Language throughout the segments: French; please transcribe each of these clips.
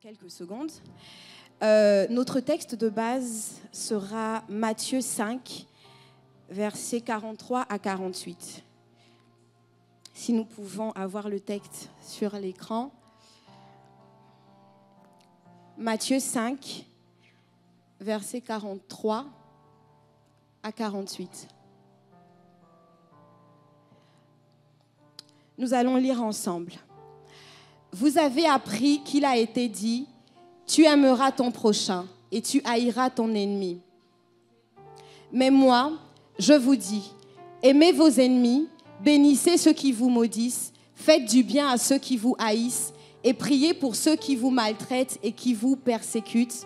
quelques secondes. Notre texte de base sera Matthieu 5, versets 43 à 48. Si nous pouvons avoir le texte sur l'écran. Matthieu 5, versets 43 à 48. Nous allons lire ensemble. Vous avez appris qu'il a été dit, tu aimeras ton prochain et tu haïras ton ennemi. Mais moi, je vous dis, aimez vos ennemis, bénissez ceux qui vous maudissent, faites du bien à ceux qui vous haïssent et priez pour ceux qui vous maltraitent et qui vous persécutent,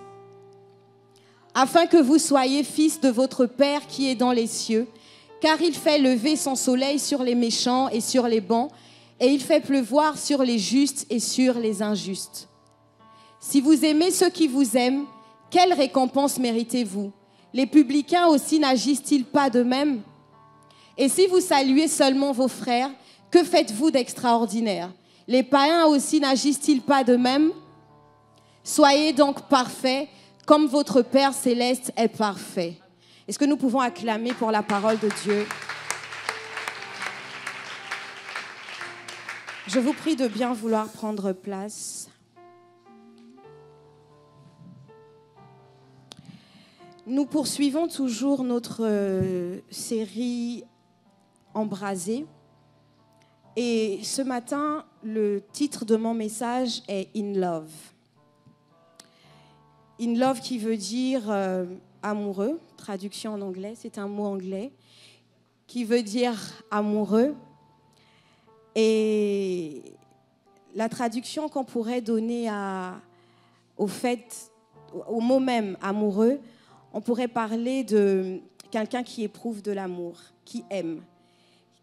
afin que vous soyez fils de votre Père qui est dans les cieux, car il fait lever son soleil sur les méchants et sur les bons, et il fait pleuvoir sur les justes et sur les injustes. Si vous aimez ceux qui vous aiment, quelle récompense méritez-vous? Les publicains aussi n'agissent-ils pas de même? Et si vous saluez seulement vos frères, que faites-vous d'extraordinaire? Les païens aussi n'agissent-ils pas de même? Soyez donc parfaits, comme votre Père céleste est parfait. Est-ce que nous pouvons acclamer pour la parole de Dieu? Je vous prie de bien vouloir prendre place. Nous poursuivons toujours notre série Embrasée. Et ce matin, le titre de mon message est In Love. In Love qui veut dire amoureux, traduction en anglais, c'est un mot anglais, qui veut dire amoureux. Et la traduction qu'on pourrait donner au mot même amoureux, on pourrait parler de quelqu'un qui éprouve de l'amour, qui aime.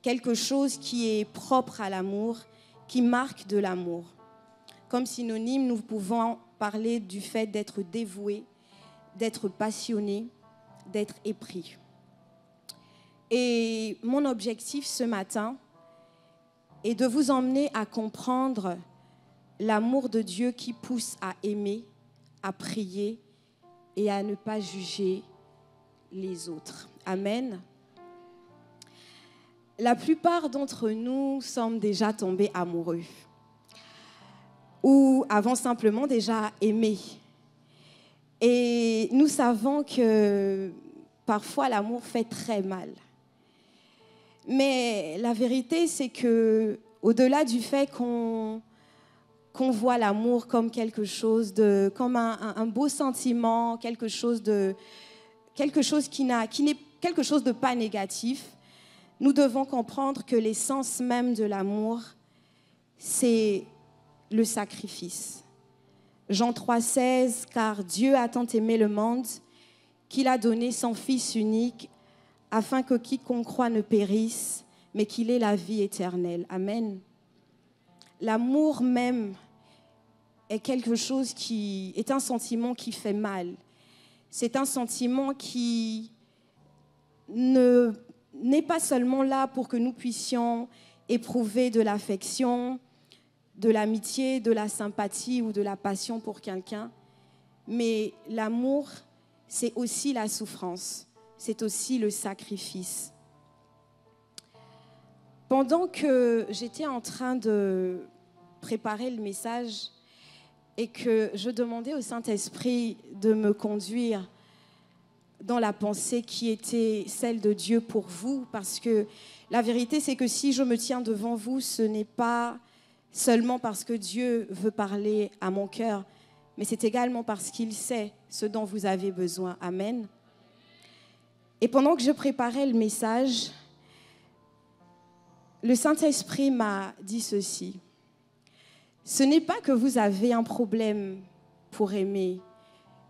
Quelque chose qui est propre à l'amour, qui marque de l'amour. Comme synonyme, nous pouvons parler du fait d'être dévoué, d'être passionné, d'être épris. Et mon objectif ce matin est de vous emmener à comprendre l'amour de Dieu qui pousse à aimer, à prier et à ne pas juger les autres. Amen. La plupart d'entre nous sommes déjà tombés amoureux ou avons simplement déjà aimé. Et nous savons que parfois l'amour fait très mal. Mais la vérité, c'est que au-delà du fait qu'on voit l'amour comme quelque chose comme un beau sentiment, quelque chose de pas négatif, nous devons comprendre que l'essence même de l'amour, c'est le sacrifice. Jean 3,16, car Dieu a tant aimé le monde qu'il a donné son Fils unique afin que quiconque croit ne périsse, mais qu'il ait la vie éternelle. Amen. L'amour même est quelque chose qui est un sentiment qui fait mal. C'est un sentiment qui n'est pas seulement là pour que nous puissions éprouver de l'affection, de l'amitié, de la sympathie ou de la passion pour quelqu'un, mais l'amour, c'est aussi la souffrance, c'est aussi le sacrifice. Pendant que j'étais en train de préparer le message et que je demandais au Saint-Esprit de me conduire dans la pensée qui était celle de Dieu pour vous, parce que la vérité, c'est que si je me tiens devant vous, ce n'est pas seulement parce que Dieu veut parler à mon cœur, mais c'est également parce qu'il sait ce dont vous avez besoin. Amen. Et pendant que je préparais le message, le Saint-Esprit m'a dit ceci. Ce n'est pas que vous avez un problème pour aimer.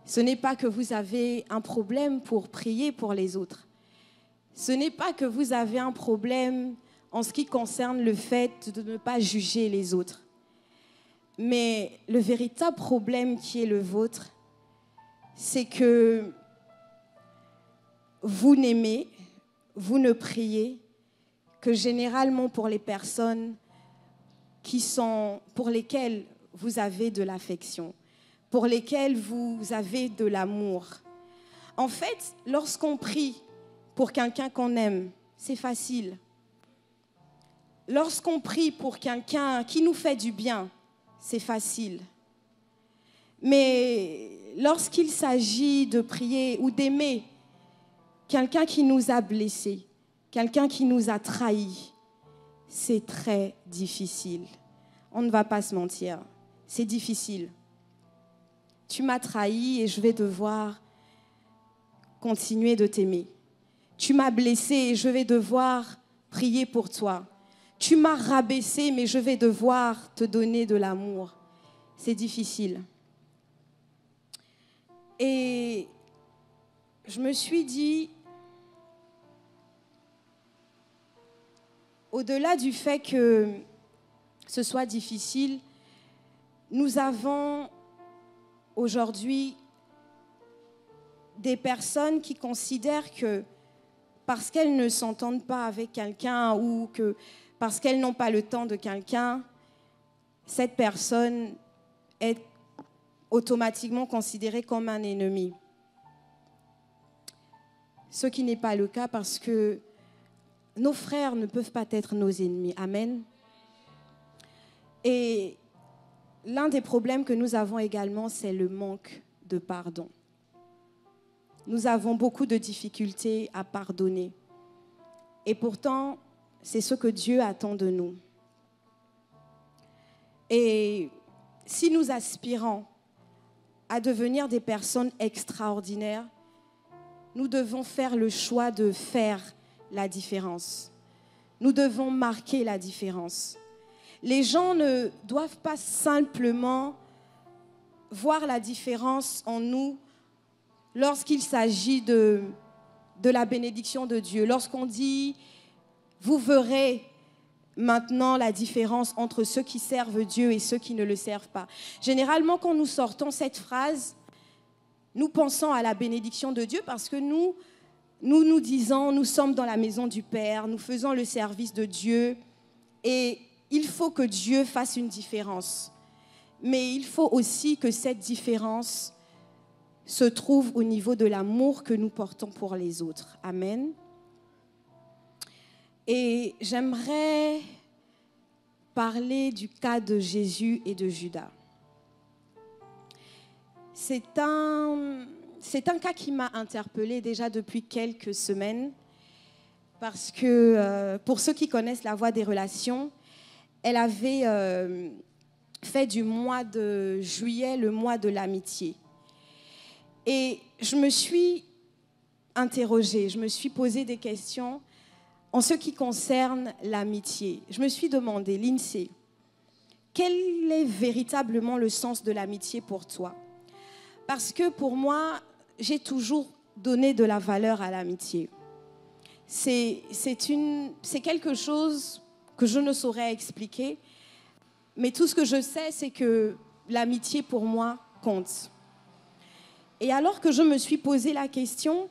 Ce n'est pas que vous avez un problème pour prier pour les autres. Ce n'est pas que vous avez un problème en ce qui concerne le fait de ne pas juger les autres. Mais le véritable problème qui est le vôtre, c'est que vous n'aimez, vous ne priez que généralement pour les personnes pour lesquelles vous avez de l'affection, pour lesquels vous avez de l'amour. En fait, lorsqu'on prie pour quelqu'un qu'on aime, c'est facile. Lorsqu'on prie pour quelqu'un qui nous fait du bien, c'est facile. Mais lorsqu'il s'agit de prier ou d'aimer quelqu'un qui nous a blessés, quelqu'un qui nous a trahis, c'est très difficile. On ne va pas se mentir, c'est difficile. Tu m'as trahi et je vais devoir continuer de t'aimer. Tu m'as blessé et je vais devoir prier pour toi. Tu m'as rabaissé, mais je vais devoir te donner de l'amour. C'est difficile. Et je me suis dit, au-delà du fait que ce soit difficile, nous avons aujourd'hui des personnes qui considèrent que parce qu'elles ne s'entendent pas avec quelqu'un ou que parce qu'elles n'ont pas le temps de quelqu'un, cette personne est automatiquement considérée comme un ennemi. Ce qui n'est pas le cas parce que nos frères ne peuvent pas être nos ennemis. Amen. Et l'un des problèmes que nous avons également, c'est le manque de pardon. Nous avons beaucoup de difficultés à pardonner. Et pourtant, c'est ce que Dieu attend de nous. Et si nous aspirons à devenir des personnes extraordinaires, nous devons faire le choix de faire la différence. Nous devons marquer la différence. Les gens ne doivent pas simplement voir la différence en nous lorsqu'il s'agit de la bénédiction de Dieu. Lorsqu'on dit, vous verrez maintenant la différence entre ceux qui servent Dieu et ceux qui ne le servent pas. Généralement, quand nous sortons cette phrase, nous pensons à la bénédiction de Dieu parce que nous disons, nous sommes dans la maison du Père, nous faisons le service de Dieu et il faut que Dieu fasse une différence. Mais il faut aussi que cette différence se trouve au niveau de l'amour que nous portons pour les autres. Amen. Et j'aimerais parler du cas de Jésus et de Judas. C'est un cas qui m'a interpellée déjà depuis quelques semaines parce que pour ceux qui connaissent la Voie des relations, elle avait fait du mois de juillet le mois de l'amitié. Et je me suis interrogée, je me suis posé des questions en ce qui concerne l'amitié. Je me suis demandé, Lindsay, quel est véritablement le sens de l'amitié pour toi? Parce que pour moi, j'ai toujours donné de la valeur à l'amitié. C'est quelque chose que je ne saurais expliquer, mais tout ce que je sais, c'est que l'amitié pour moi compte. Et alors que je me suis posé la question,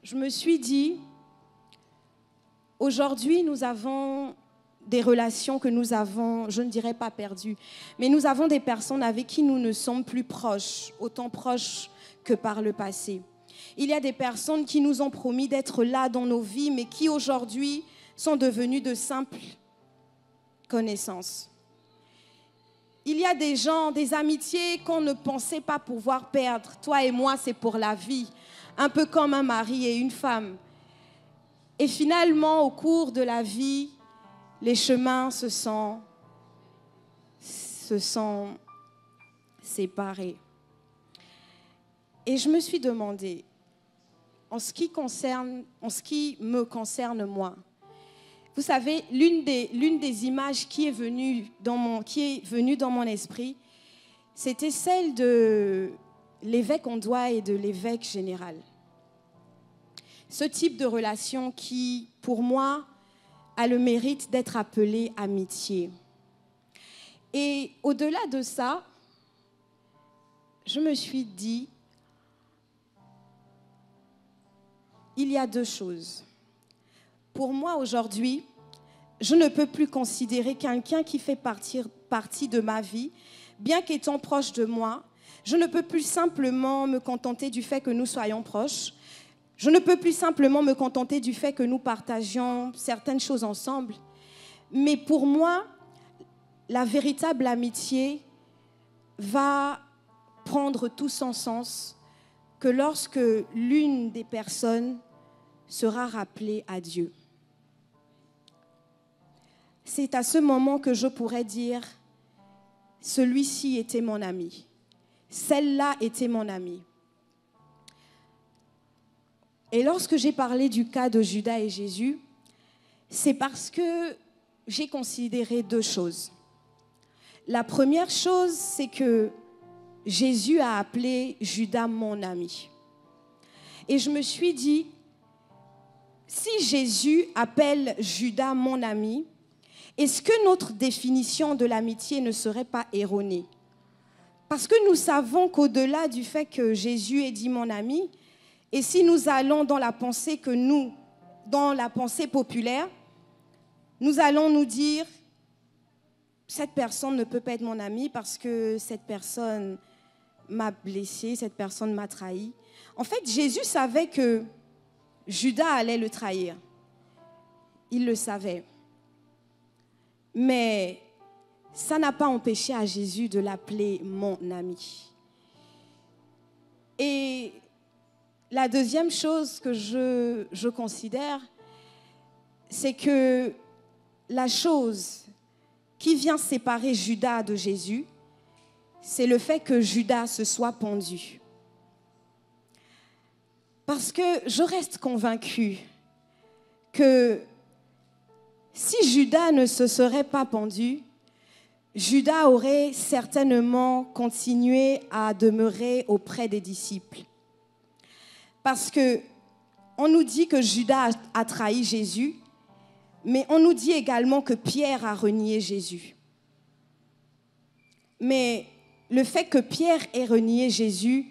je me suis dit, aujourd'hui, nous avons des relations que nous avons, je ne dirais pas perdues, mais nous avons des personnes avec qui nous ne sommes plus proches, autant proches que par le passé. Il y a des personnes qui nous ont promis d'être là dans nos vies, mais qui aujourd'hui sont devenues de simples connaissances. Il y a des gens, des amitiés qu'on ne pensait pas pouvoir perdre. Toi et moi, c'est pour la vie, un peu comme un mari et une femme. Et finalement, au cours de la vie, les chemins se sont séparés. Et je me suis demandé, en ce qui me concerne moi, vous savez, l'une des images qui est venue dans mon esprit, c'était celle de l'évêque ondois et de l'évêque général. Ce type de relation qui, pour moi, a le mérite d'être appelé amitié. Et au-delà de ça, je me suis dit, il y a deux choses. Pour moi, aujourd'hui, je ne peux plus considérer quelqu'un qui fait partie de ma vie, bien qu'étant proche de moi, Je ne peux plus simplement me contenter du fait que nous soyons proches. Je ne peux plus simplement me contenter du fait que nous partagions certaines choses ensemble. Mais pour moi, la véritable amitié va prendre tout son sens que lorsque l'une des personnes sera rappelée à Dieu. C'est à ce moment que je pourrais dire, celui-ci était mon ami, celle-là était mon amie. Et lorsque j'ai parlé du cas de Judas et Jésus, c'est parce que j'ai considéré deux choses. La première chose, c'est que Jésus a appelé Judas mon ami. Et je me suis dit, si Jésus appelle Judas mon ami, est-ce que notre définition de l'amitié ne serait pas erronée? Parce que nous savons qu'au-delà du fait que Jésus ait dit mon ami, et si nous allons dans la pensée dans la pensée populaire, nous allons nous dire, cette personne ne peut pas être mon ami parce que cette personne m'a blessé, cette personne m'a trahi. En fait, Jésus savait que Judas allait le trahir. Il le savait. Mais ça n'a pas empêché à Jésus de l'appeler mon ami. Et la deuxième chose que je considère, c'est que la chose qui vient séparer Judas de Jésus, c'est le fait que Judas se soit pendu. Parce que je reste convaincue que si Judas ne se serait pas pendu, Judas aurait certainement continué à demeurer auprès des disciples. Parce qu'on nous dit que Judas a trahi Jésus, mais on nous dit également que Pierre a renié Jésus. Mais le fait que Pierre ait renié Jésus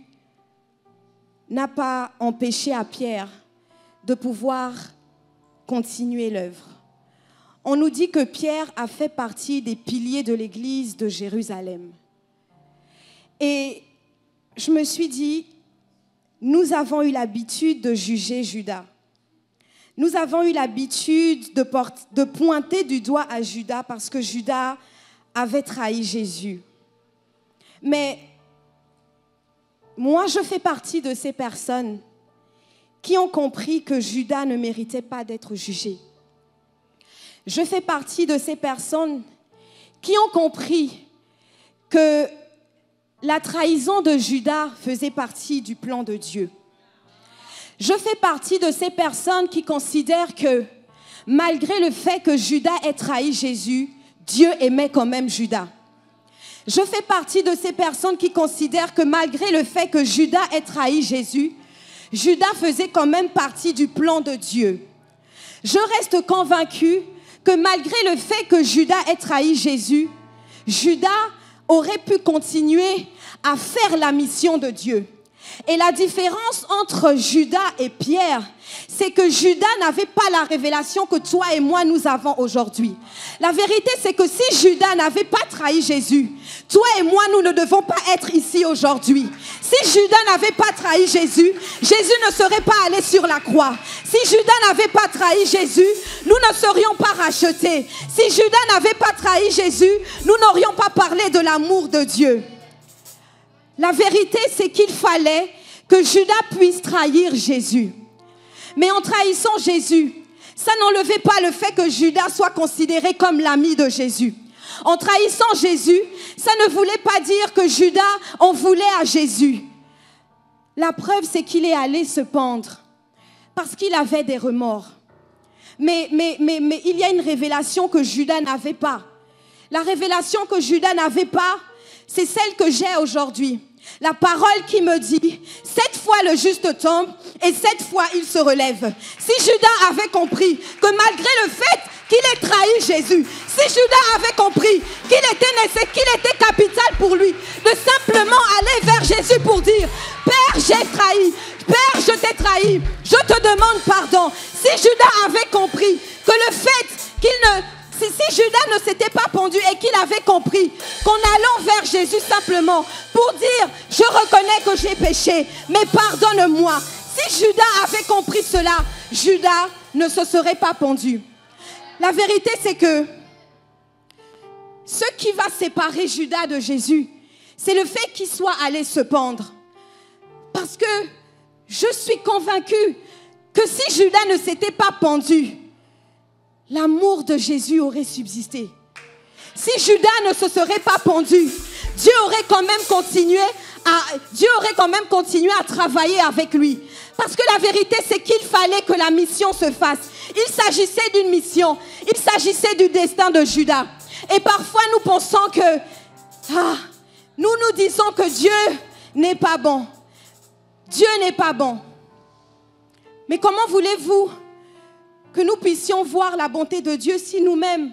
n'a pas empêché à Pierre de pouvoir continuer l'œuvre. On nous dit que Pierre a fait partie des piliers de l'église de Jérusalem. Et je me suis dit, nous avons eu l'habitude de juger Judas. Nous avons eu l'habitude de pointer du doigt à Judas parce que Judas avait trahi Jésus. Mais moi, je fais partie de ces personnes qui ont compris que Judas ne méritait pas d'être jugé. Je fais partie de ces personnes qui ont compris que la trahison de Judas faisait partie du plan de Dieu. Je fais partie de ces personnes qui considèrent que malgré le fait que Judas ait trahi Jésus, Dieu aimait quand même Judas. Je fais partie de ces personnes qui considèrent que malgré le fait que Judas ait trahi Jésus, Judas faisait quand même partie du plan de Dieu. Je reste convaincue que malgré le fait que Judas ait trahi Jésus, Judas aurait pu continuer à faire la mission de Dieu. Et la différence entre Judas et Pierre, c'est que Judas n'avait pas la révélation que toi et moi nous avons aujourd'hui. La vérité, c'est que si Judas n'avait pas trahi Jésus, toi et moi, nous ne devons pas être ici aujourd'hui. Si Judas n'avait pas trahi Jésus, Jésus ne serait pas allé sur la croix. Si Judas n'avait pas trahi Jésus, nous ne serions pas rachetés. Si Judas n'avait pas trahi Jésus, nous n'aurions pas parlé de l'amour de Dieu. La vérité, c'est qu'il fallait que Judas puisse trahir Jésus. Mais en trahissant Jésus, ça n'enlevait pas le fait que Judas soit considéré comme l'ami de Jésus. En trahissant Jésus, ça ne voulait pas dire que Judas en voulait à Jésus. La preuve, c'est qu'il est allé se pendre parce qu'il avait des remords. Mais il y a une révélation que Judas n'avait pas. La révélation que Judas n'avait pas, c'est celle que j'ai aujourd'hui. La parole qui me dit, 7 fois le juste tombe et 7 fois il se relève. Si Judas avait compris que malgré le fait qu'il ait trahi Jésus, si Judas avait compris qu'il était capital pour lui de simplement aller vers Jésus pour dire, Père, j'ai trahi, Père, je t'ai trahi, je te demande pardon. Si Judas avait compris que le fait qu'il ne Si Judas ne s'était pas pendu et qu'il avait compris qu'en allant vers Jésus simplement pour dire « Je reconnais que j'ai péché, mais pardonne-moi ». Si Judas avait compris cela, Judas ne se serait pas pendu. La vérité, c'est que ce qui va séparer Judas de Jésus, c'est le fait qu'il soit allé se pendre. Parce que je suis convaincue que si Judas ne s'était pas pendu, l'amour de Jésus aurait subsisté. Si Judas ne se serait pas pendu, Dieu aurait quand même continué à travailler avec lui. Parce que la vérité, c'est qu'il fallait que la mission se fasse. Il s'agissait d'une mission. Il s'agissait du destin de Judas. Et parfois, nous pensons que... nous disons que Dieu n'est pas bon. Dieu n'est pas bon. Mais comment voulez-vous que nous puissions voir la bonté de Dieu si nous-mêmes,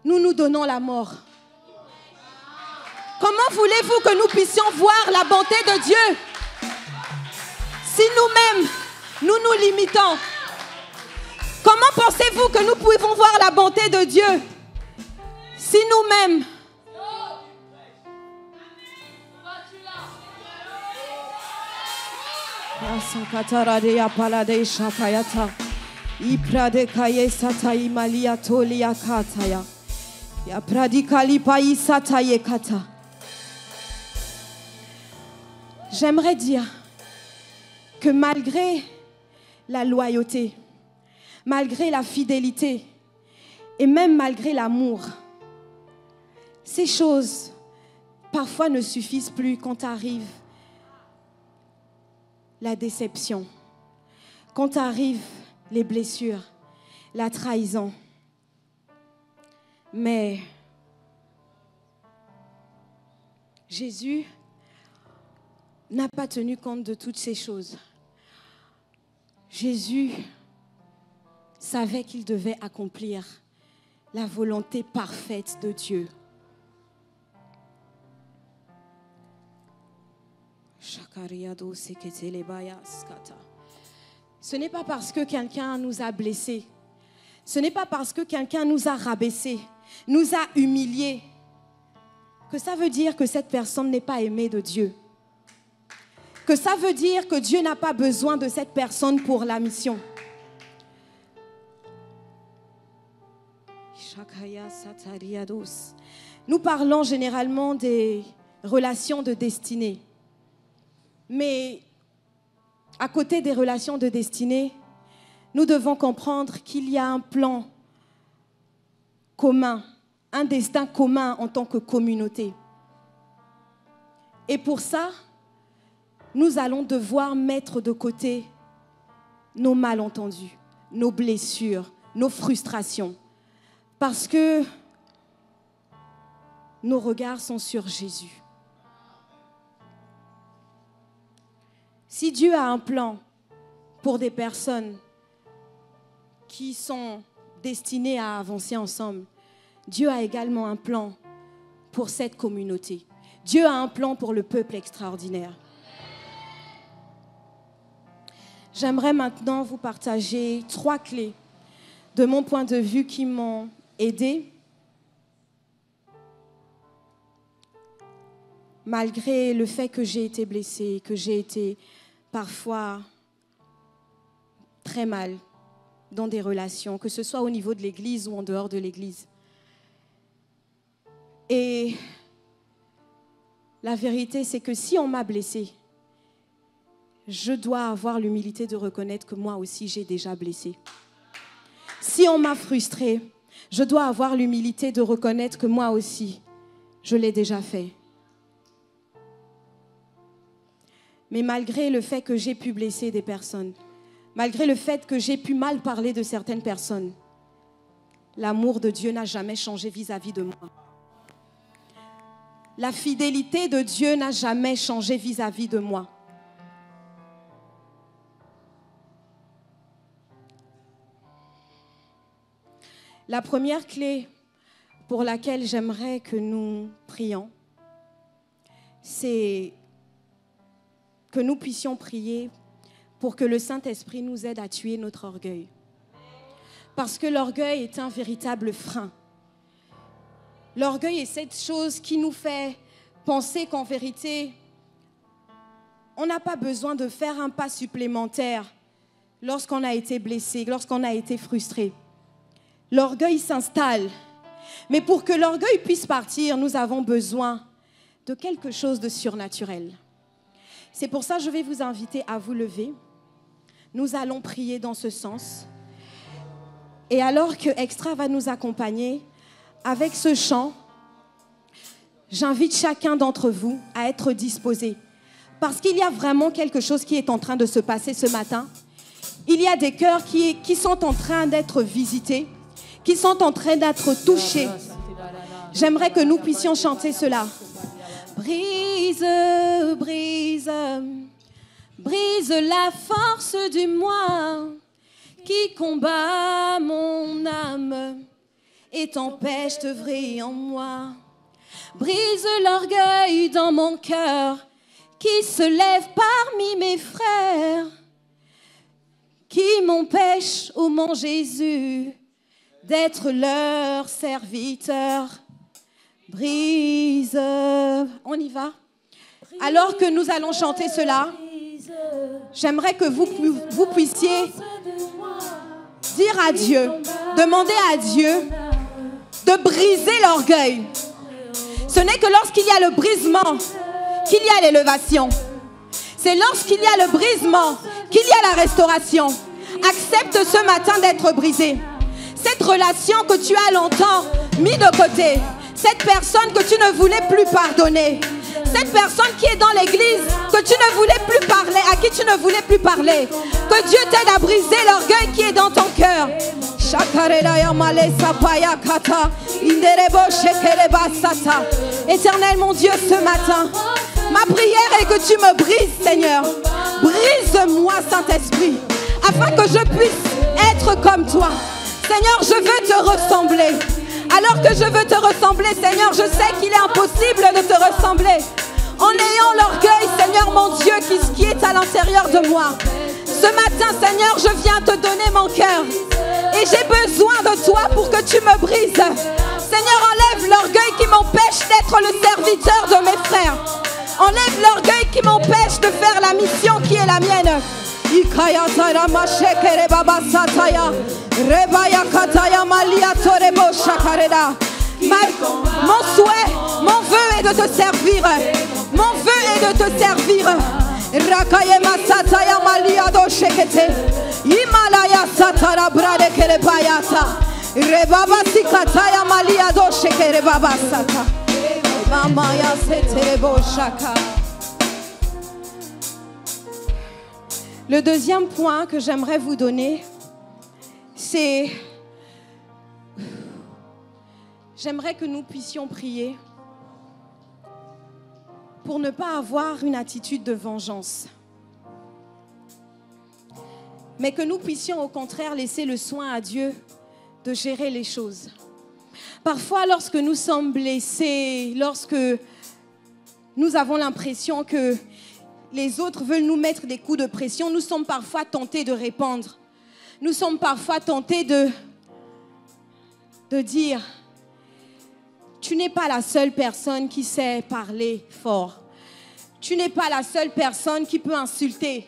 nous donnons la mort? Comment voulez-vous que nous puissions voir la bonté de Dieu si nous-mêmes, nous limitons? Comment pensez-vous que nous pouvons voir la bonté de Dieu si nous-mêmes, j'aimerais dire que malgré la loyauté, malgré la fidélité et même malgré l'amour, ces choses parfois ne suffisent plus quand arrive la déception, quand arrivent les blessures, la trahison. Mais Jésus n'a pas tenu compte de toutes ces choses. Jésus savait qu'il devait accomplir la volonté parfaite de Dieu. Ce n'est pas parce que quelqu'un nous a blessés, ce n'est pas parce que quelqu'un nous a rabaissés, nous a humiliés, que ça veut dire que cette personne n'est pas aimée de Dieu. Que ça veut dire que Dieu n'a pas besoin de cette personne pour la mission. Nous parlons généralement des relations de destinée. Mais à côté des relations de destinée, nous devons comprendre qu'il y a un plan commun, un destin commun en tant que communauté. Et pour ça, nous allons devoir mettre de côté nos malentendus, nos blessures, nos frustrations, parce que nos regards sont sur Jésus. Si Dieu a un plan pour des personnes qui sont destinées à avancer ensemble, Dieu a également un plan pour cette communauté. Dieu a un plan pour le peuple extraordinaire. J'aimerais maintenant vous partager 3 clés de mon point de vue qui m'ont aidée malgré le fait que j'ai été blessée, que j'ai été parfois très mal dans des relations, que ce soit au niveau de l'église ou en dehors de l'église. Et la vérité, c'est que si on m'a blessée, je dois avoir l'humilité de reconnaître que moi aussi j'ai déjà blessé. Si on m'a frustrée, je dois avoir l'humilité de reconnaître que moi aussi, je l'ai déjà fait. Mais malgré le fait que j'ai pu blesser des personnes, malgré le fait que j'ai pu mal parler de certaines personnes, l'amour de Dieu n'a jamais changé vis-à-vis de moi. La fidélité de Dieu n'a jamais changé vis-à-vis de moi. La première clé pour laquelle j'aimerais que nous prions, c'est que nous puissions prier pour que le Saint-Esprit nous aide à tuer notre orgueil. Parce que l'orgueil est un véritable frein. L'orgueil est cette chose qui nous fait penser qu'en vérité, on n'a pas besoin de faire un pas supplémentaire lorsqu'on a été blessé, lorsqu'on a été frustré. L'orgueil s'installe. Mais pour que l'orgueil puisse partir, nous avons besoin de quelque chose de surnaturel. C'est pour ça que je vais vous inviter à vous lever. Nous allons prier dans ce sens. Et alors que Extra va nous accompagner avec ce chant, j'invite chacun d'entre vous à être disposé. Parce qu'il y a vraiment quelque chose qui est en train de se passer ce matin. Il y a des cœurs qui sont en train d'être visités, qui sont en train d'être touchés. J'aimerais que nous puissions chanter cela. Brise, brise, brise la force du moi qui combat mon âme et t'empêche d'œuvrer en moi. Brise l'orgueil dans mon cœur qui se lève parmi mes frères, qui m'empêche, ô mon Jésus, d'être leur serviteur. Brise. On y va. Alors que nous allons chanter cela, j'aimerais que vous puissiez dire à Dieu, demander à Dieu de briser l'orgueil. Ce n'est que lorsqu'il y a le brisement qu'il y a l'élévation. C'est lorsqu'il y a le brisement qu'il y a la restauration. Accepte ce matin d'être brisé. Cette relation que tu as longtemps mis de côté, cette personne que tu ne voulais plus pardonner, cette personne qui est dans l'église que tu ne voulais plus parler, à qui tu ne voulais plus parler, que Dieu t'aide à briser l'orgueil qui est dans ton cœur. Éternel mon Dieu, ce matin, ma prière est que tu me brises, Seigneur. Brise-moi, Saint-Esprit, afin que je puisse être comme toi. Seigneur, je veux te ressembler. Alors que je veux te ressembler, Seigneur, je sais qu'il est impossible de te ressembler. En ayant l'orgueil, Seigneur, mon Dieu, qui est à l'intérieur de moi. Ce matin, Seigneur, je viens te donner mon cœur. Et j'ai besoin de toi pour que tu me brises. Seigneur, enlève l'orgueil qui m'empêche d'être le serviteur de mes frères. Enlève l'orgueil qui m'empêche de faire la mission qui est la mienne. Mon souhait, mon vœu est de te servir. Mon vœu est de te servir. Rakayema sataya malia do shekete. Himalaya satara brade kere payata. Rebaba sikataya malia do shekere baba sata. Mama ya seterebo shaka. Le deuxième point que j'aimerais vous donner, c'est... J'aimerais que nous puissions prier pour ne pas avoir une attitude de vengeance. Mais que nous puissions au contraire laisser le soin à Dieu de gérer les choses. Parfois, lorsque nous sommes blessés, lorsque nous avons l'impression que les autres veulent nous mettre des coups de pression, nous sommes parfois tentés de répondre. Nous sommes parfois tentés de dire, tu n'es pas la seule personne qui sait parler fort. Tu n'es pas la seule personne qui peut insulter.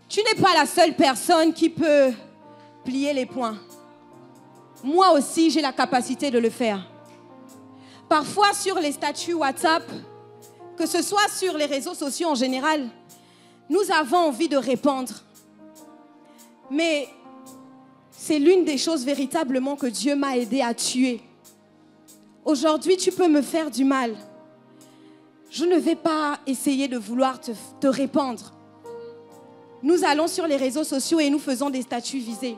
Tu n'es pas la seule personne qui peut plier les poings. Moi aussi, j'ai la capacité de le faire. Parfois, sur les statuts WhatsApp, que ce soit sur les réseaux sociaux en général, nous avons envie de répondre. Mais c'est l'une des choses véritablement que Dieu m'a aidé à tuer. Aujourd'hui, tu peux me faire du mal. Je ne vais pas essayer de vouloir te répondre. Nous allons sur les réseaux sociaux et nous faisons des statuts visés.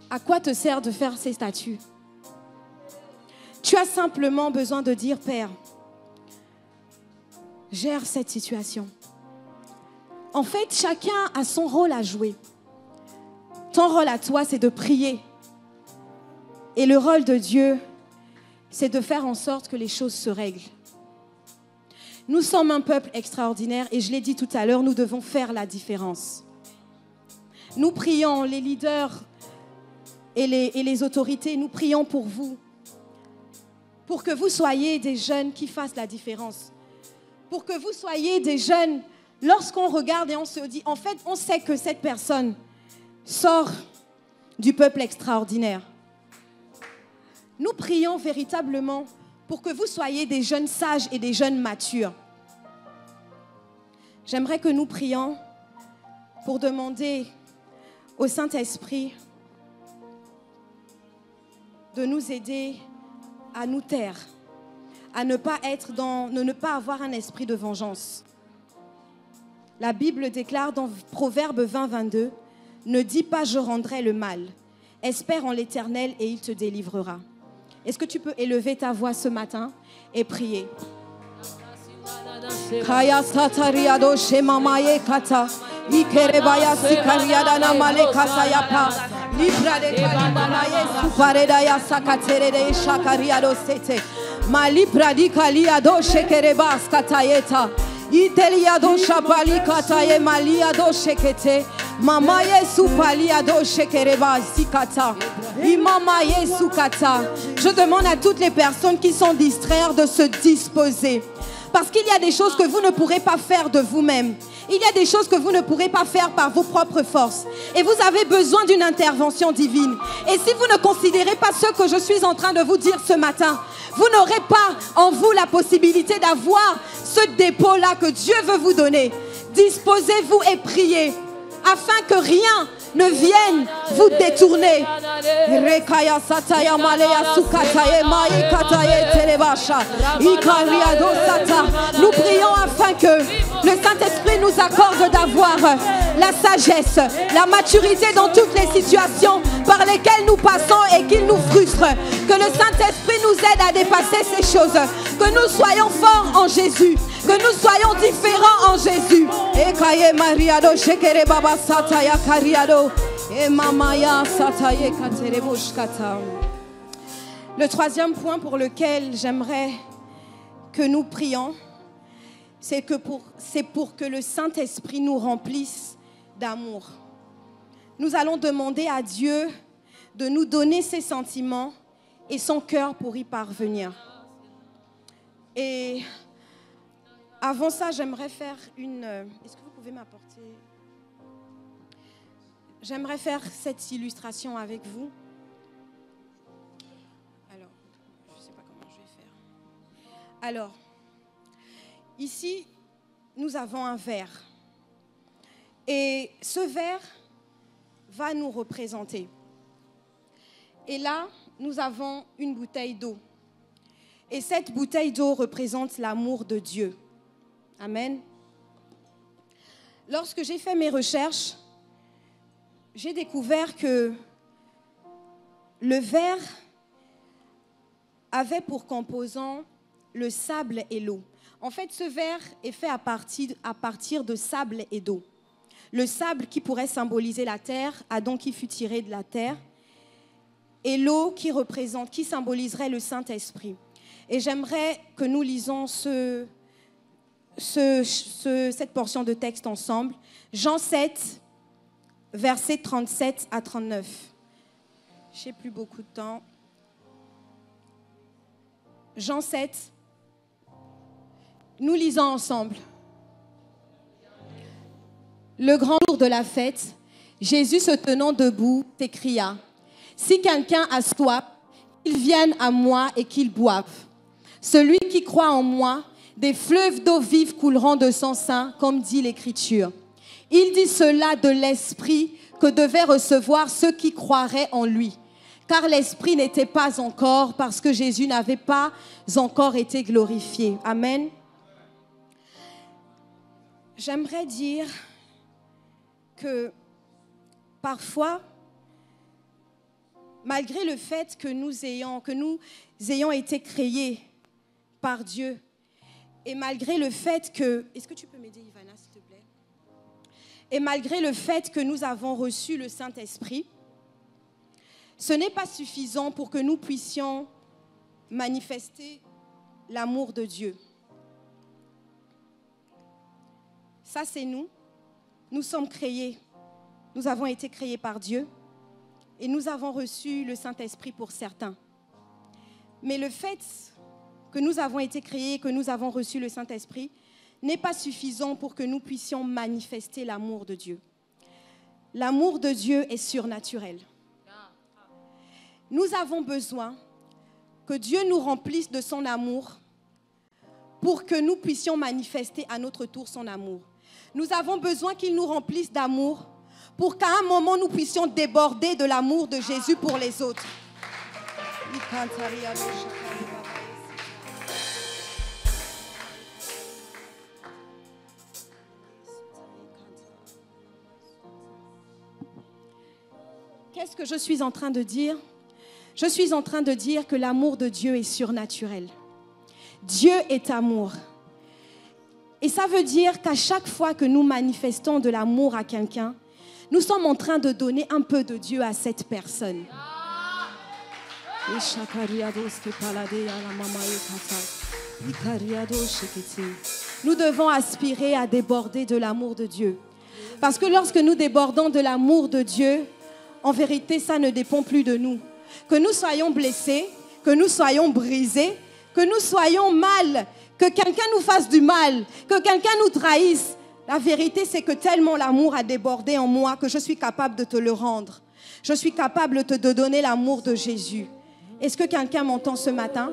À quoi te sert de faire ces statuts? Tu as simplement besoin de dire, Père, gère cette situation. En fait, chacun a son rôle à jouer. Ton rôle à toi, c'est de prier. Et le rôle de Dieu, c'est de faire en sorte que les choses se règlent. Nous sommes un peuple extraordinaire et je l'ai dit tout à l'heure, nous devons faire la différence. Nous prions, les leaders et les autorités, nous prions pour vous. Pour que vous soyez des jeunes qui fassent la différence. Pour que vous soyez des jeunes, lorsqu'on regarde et on se dit, en fait, on sait que cette personne sort du peuple extraordinaire. Nous prions véritablement pour que vous soyez des jeunes sages et des jeunes matures. J'aimerais que nous prions pour demander au Saint-Esprit de nous aider à nous taire, à ne pas avoir un esprit de vengeance. La Bible déclare dans Proverbe 20, 22, « Ne dis pas je rendrai le mal, espère en l'Éternel et il te délivrera. » Est-ce que tu peux élever ta voix ce matin et prier? Kaya satariado shemamaye kata ikerebaya sikariada na male kata yapa libra de kalimamaye supareda ya sakatere de shakariado sete malibra di kaliado shekerebas katayeta iteliado shapali kataye maliado shekete mamaye supaliado shekerebas sikata imamaye sukata. Je demande à toutes les personnes qui sont distraites de se disposer. Parce qu'il y a des choses que vous ne pourrez pas faire de vous-même. Il y a des choses que vous ne pourrez pas faire par vos propres forces. Et vous avez besoin d'une intervention divine. Et si vous ne considérez pas ce que je suis en train de vous dire ce matin, vous n'aurez pas en vous la possibilité d'avoir ce dépôt-là que Dieu veut vous donner. Disposez-vous et priez afin que rien ne vienne vous détourner. Nous prions afin que le Saint-Esprit nous accorde d'avoir la sagesse, la maturité dans toutes les situations par lesquelles nous passons et qu'il nous frustre. Que le Saint-Esprit nous aide à dépasser ces choses. Que nous soyons forts en Jésus. Que nous soyons différents en Jésus. Le troisième point pour lequel j'aimerais que nous prions, c'est pour que le Saint-Esprit nous remplisse d'amour. Nous allons demander à Dieu de nous donner ses sentiments et son cœur pour y parvenir. Et avant ça, j'aimerais faire une... Est-ce que vous pouvez m'apporter... J'aimerais faire cette illustration avec vous. Alors, je ne sais pas comment je vais faire. Alors, ici, nous avons un verre. Et ce verre va nous représenter. Et là, nous avons une bouteille d'eau. Et cette bouteille d'eau représente l'amour de Dieu. Amen. Lorsque j'ai fait mes recherches, j'ai découvert que le verre avait pour composants le sable et l'eau. En fait, ce verre est fait à partir de sable et d'eau. Le sable qui pourrait symboliser la terre, Adam qui fut tiré de la terre, et l'eau qui symboliserait le Saint-Esprit. Et j'aimerais que nous lisons cette portion de texte ensemble. Jean 7, versets 37 à 39. Je n'ai plus beaucoup de temps. Jean 7, nous lisons ensemble. Le grand jour de la fête, Jésus se tenant debout s'écria : « Si quelqu'un a soif, qu'il vienne à moi et qu'il boive. Celui qui croit en moi, des fleuves d'eau vive couleront de son sein, comme dit l'Écriture. » Il dit cela de l'Esprit que devaient recevoir ceux qui croiraient en lui. Car l'Esprit n'était pas encore, parce que Jésus n'avait pas encore été glorifié. Amen. J'aimerais dire que parfois, malgré le fait que nous ayons été créés par Dieu, et malgré le fait que... Est-ce que tu peux m'aider, Ivana, s'il te plaît? Et malgré le fait que nous avons reçu le Saint-Esprit, ce n'est pas suffisant pour que nous puissions manifester l'amour de Dieu. Ça, c'est nous. Nous sommes créés nous avons été créés par Dieu et nous avons reçu le Saint-Esprit pour certains. Mais le fait que nous avons été créés, que nous avons reçu le Saint-Esprit, n'est pas suffisant pour que nous puissions manifester l'amour de Dieu. L'amour de Dieu est surnaturel. Nous avons besoin que Dieu nous remplisse de son amour pour que nous puissions manifester à notre tour son amour. Nous avons besoin qu'il nous remplisse d'amour pour qu'à un moment nous puissions déborder de l'amour de Jésus pour les autres. Qu'est-ce que je suis en train de dire? Je suis en train de dire que l'amour de Dieu est surnaturel. Dieu est amour. Et ça veut dire qu'à chaque fois que nous manifestons de l'amour à quelqu'un, nous sommes en train de donner un peu de Dieu à cette personne. Nous devons aspirer à déborder de l'amour de Dieu. Parce que lorsque nous débordons de l'amour de Dieu, en vérité, ça ne dépend plus de nous. Que nous soyons blessés, que nous soyons brisés, que nous soyons mal, que quelqu'un nous fasse du mal, que quelqu'un nous trahisse. La vérité, c'est que tellement l'amour a débordé en moi que je suis capable de te le rendre. Je suis capable de donner l'amour de Jésus. Est-ce que quelqu'un m'entend ce matin?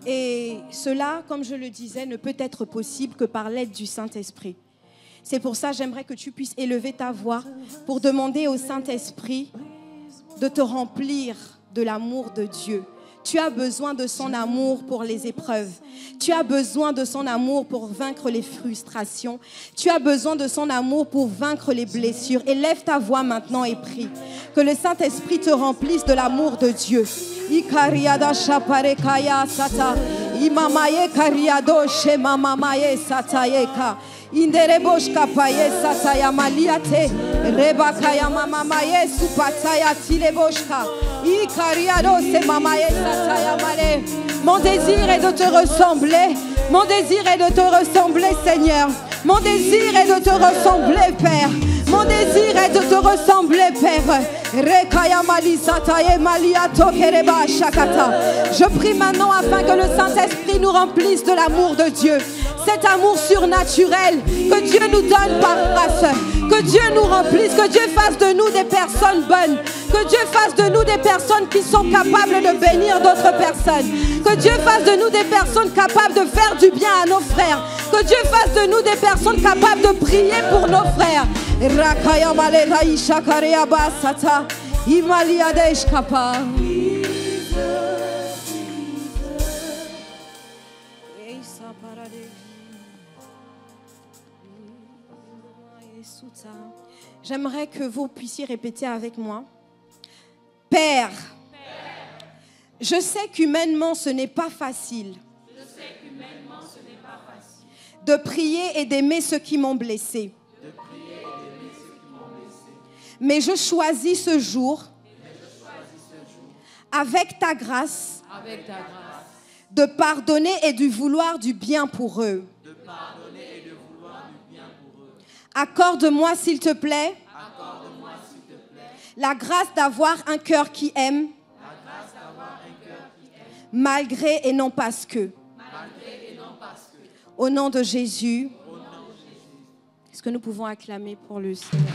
Et cela, comme je le disais, ne peut être possible que par l'aide du Saint-Esprit. C'est pour ça que j'aimerais que tu puisses élever ta voix pour demander au Saint-Esprit de te remplir de l'amour de Dieu. Tu as besoin de son amour pour les épreuves. Tu as besoin de son amour pour vaincre les frustrations. Tu as besoin de son amour pour vaincre les blessures. Élève ta voix maintenant et prie. Que le Saint-Esprit te remplisse de l'amour de Dieu. Ikariada shaparekaya sata. Imamaye kariado shemamamaye satayeka. Indereboshka paye sataya maliate. Rebakaya mamamaye supataya tileboshka. Ikariado se mamaye sataya male. Mon désir est de te ressembler. Mon désir est de te ressembler, Seigneur. Mon désir est de te ressembler, Père. Mon désir est de te ressembler, Père. Je prie maintenant afin que le Saint-Esprit nous remplisse de l'amour de Dieu. Cet amour surnaturel que Dieu nous donne par grâce. Que Dieu nous remplisse, que Dieu fasse de nous des personnes bonnes. Que Dieu fasse de nous des personnes qui sont capables de bénir d'autres personnes. Que Dieu fasse de nous des personnes capables de faire du bien à nos frères. Que Dieu fasse de nous des personnes capables de prier pour nos frères. J'aimerais que vous puissiez répéter avec moi. Père, je sais qu'humainement ce n'est pas facile de prier et d'aimer ceux qui m'ont blessé. Mais je choisis ce jour, avec ta grâce, de pardonner et de vouloir du bien pour eux. Accorde-moi, s'il te plaît, la grâce d'avoir un cœur qui aime, malgré et non parce que. Au nom de Jésus, est-ce que nous pouvons acclamer pour le Seigneur?